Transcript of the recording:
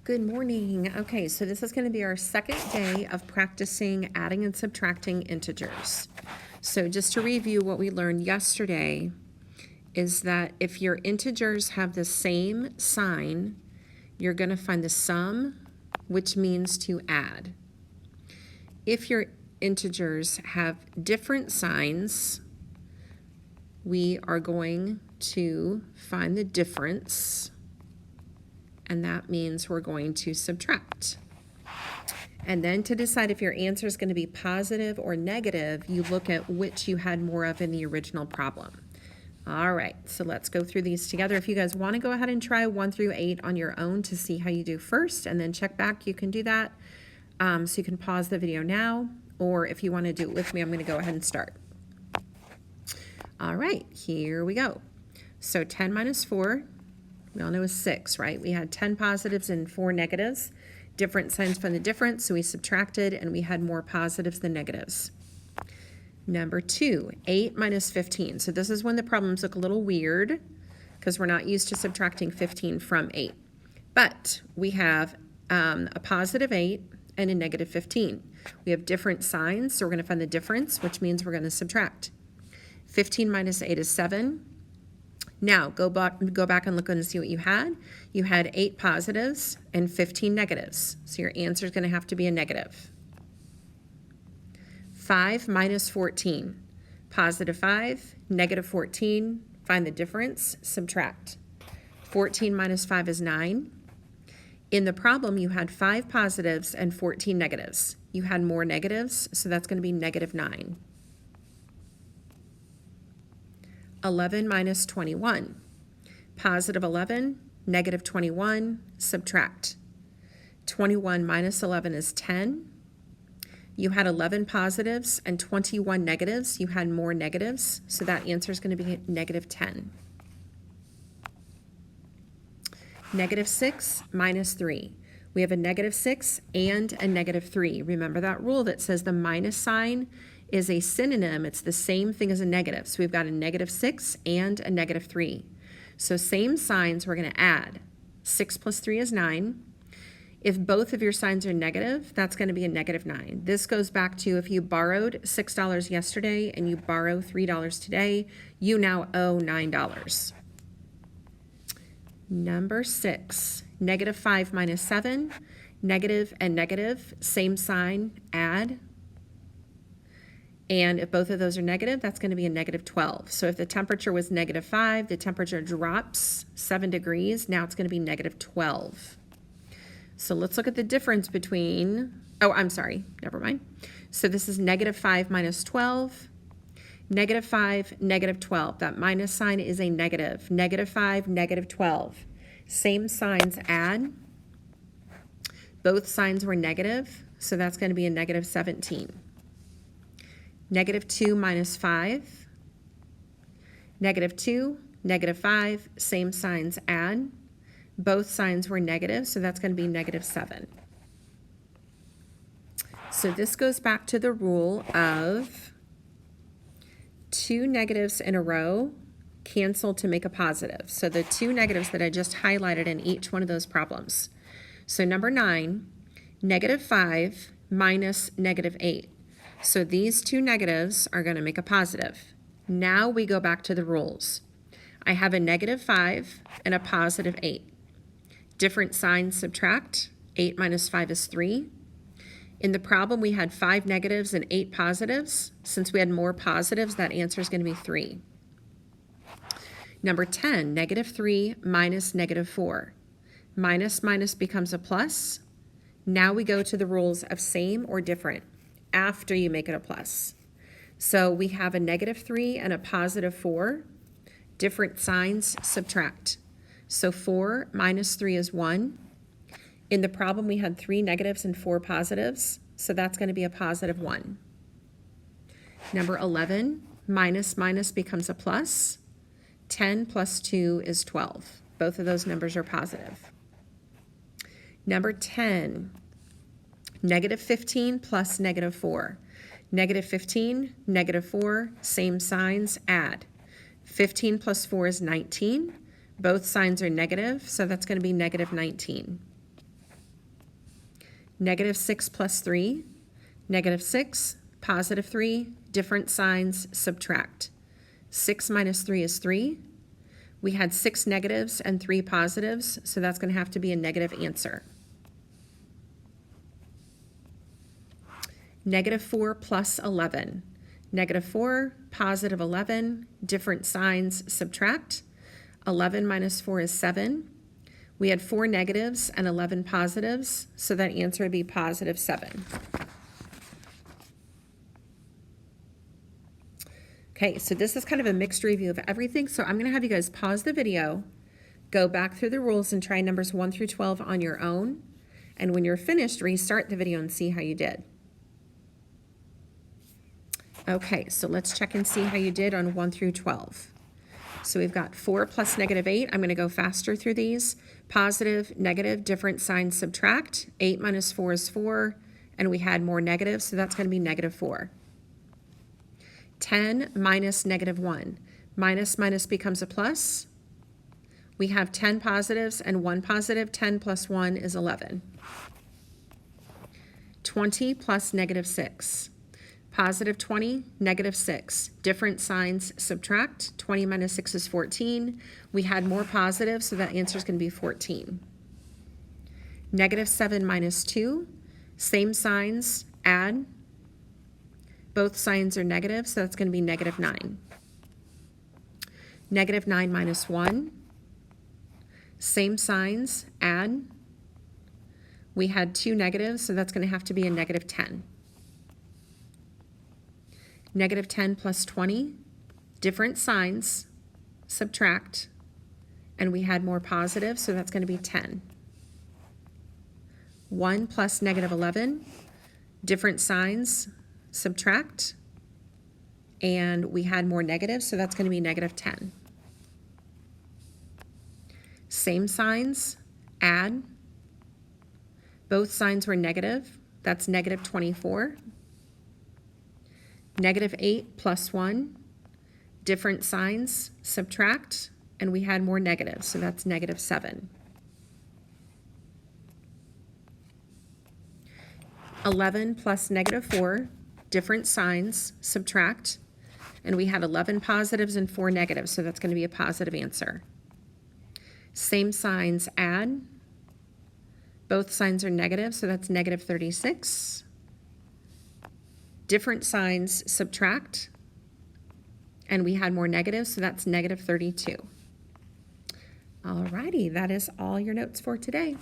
Good morning. Okay, so this is going to be our second day of practicing adding and subtracting integers. So just to review what we learned yesterday is that if your integers have the same sign, you're going to find the sum, which means to add. If your integers have different signs, we are going to find the difference, and that means we're going to subtract. And then to decide if your answer is going to be positive or negative, you look at which you had more of in the original problem. All right, so let's go through these together. If you guys want to go ahead and try 1 through 8 on your own to see how you do first and then check back, you can do that. So you can pause the video now, or if you want to do it with me, I'm going to go ahead and start. All right, here we go. So 10 minus 4, we all know is 6, right? We had 10 positives and 4 negatives. Different signs from the difference, so we subtracted and we had more positives than negatives. Number 2, 8 minus 15. So this is when the problems look a little weird because we're not used to subtracting 15 from 8. But we have a positive 8 and a negative 15. We have different signs, so we're going to find the difference, which means we're going to subtract. 15 minus 8 is 7. Now, go back and look and see what you had. You had 8 positives and 15 negatives. So your answer is going to have to be a negative. 5 minus 14. Positive 5, negative 14. Find the difference, subtract. 14 minus 5 is 9. In the problem, you had 5 positives and 14 negatives. You had more negatives, so that's going to be negative 9. 11 minus 21. Positive 11, negative 21, subtract. 21 minus 11 is 10. You had 11 positives and 21 negatives. You had more negatives, so that answer is going to be negative 10. Negative 6 minus 3. We have a negative 6 and a negative 3. Remember that rule that says the minus sign is a synonym. It's the same thing as a negative. So we've got a negative 6 and a negative 3. So same signs, we're going to add. 6 plus 3 is 9. If both of your signs are negative, that's going to be a negative 9. This goes back to if you borrowed $6 yesterday and you borrow $3 today, you now owe $9. Number 6, negative 5 minus 7. Negative and negative, same sign, add. And if both of those are negative, that's going to be a negative 12. So if the temperature was negative 5, the temperature drops 7 degrees. Now it's going to be negative 12. So let's look at the difference between, oh, I'm sorry, never mind. So this is negative 5 minus 12. Negative 5, negative 12. That minus sign is a negative. Negative 5, negative 12. Same signs, add. Both signs were negative, so that's going to be a negative 17. Negative 2 minus 5, negative 2, negative 5, same signs, add. Both signs were negative, so that's going to be negative 7. So this goes back to the rule of 2 negatives in a row cancel to make a positive. So the 2 negatives that I just highlighted in each one of those problems. So number 9, negative 5 minus negative 8. So these 2 negatives are going to make a positive. Now we go back to the rules. I have a negative 5 and a positive 8. Different signs, subtract. 8 minus 5 is 3. In the problem, we had 5 negatives and 8 positives. Since we had more positives, that answer is going to be 3. Number 10, negative 3 minus negative 4. Minus minus becomes a plus. Now we go to the rules of same or different after you make it a plus. So we have a negative 3 and a positive 4. Different signs, subtract. So 4 minus 3 is 1. In the problem, we had 3 negatives and 4 positives, so that's going to be a positive 1. Number 11, minus minus becomes a plus. 10 plus 2 is 12. Both of those numbers are positive. Number 10, negative 15 plus negative 4. Negative 15, negative 4, same signs, add. 15 plus 4 is 19. Both signs are negative, so that's going to be negative 19. Negative 6 plus 3, negative 6, positive 3, different signs, subtract. 6 minus 3 is 3. We had 6 negatives and 3 positives, so that's going to have to be a negative answer. Negative 4 plus 11. Negative 4, positive 11, different signs, subtract. 11 minus 4 is 7. We had 4 negatives and 11 positives, so that answer would be positive 7. Okay, so this is kind of a mixed review of everything, so I'm going to have you guys pause the video, go back through the rules and try numbers 1 through 12 on your own, and when you're finished, restart the video and see how you did. Okay, so let's check and see how you did on 1 through 12. So we've got 4 plus negative 8. I'm going to go faster through these. Positive, negative, different signs, subtract. 8 minus 4 is 4, and we had more negatives, so that's going to be negative 4. 10 minus negative 1. Minus minus becomes a plus. We have 10 positives and 1 positive. 10 plus 1 is 11. 20 plus negative 6. Positive 20, negative 6. Different signs, subtract. 20 minus 6 is 14. We had more positives, so that answer is going to be 14. Negative 7 minus 2. Same signs, add. Both signs are negative, so that's going to be negative 9. Negative 9 minus 1. Same signs, add. We had 2 negatives, so that's going to have to be a negative 10. Negative 10 plus 20, different signs, subtract, and we had more positives, so that's going to be 10. 1 plus negative 11, different signs, subtract, and we had more negatives, so that's going to be negative 10. Same signs, add. Both signs were negative, that's negative 24. Negative 8 plus 1, different signs, subtract, and we had more negatives, so that's negative 7. 11 plus negative 4, different signs, subtract, and we had 11 positives and 4 negatives, so that's going to be a positive answer. Same signs, add. Both signs are negative, so that's negative 36. Different signs, subtract, and we had more negatives, so that's negative 32. Alrighty, that is all your notes for today.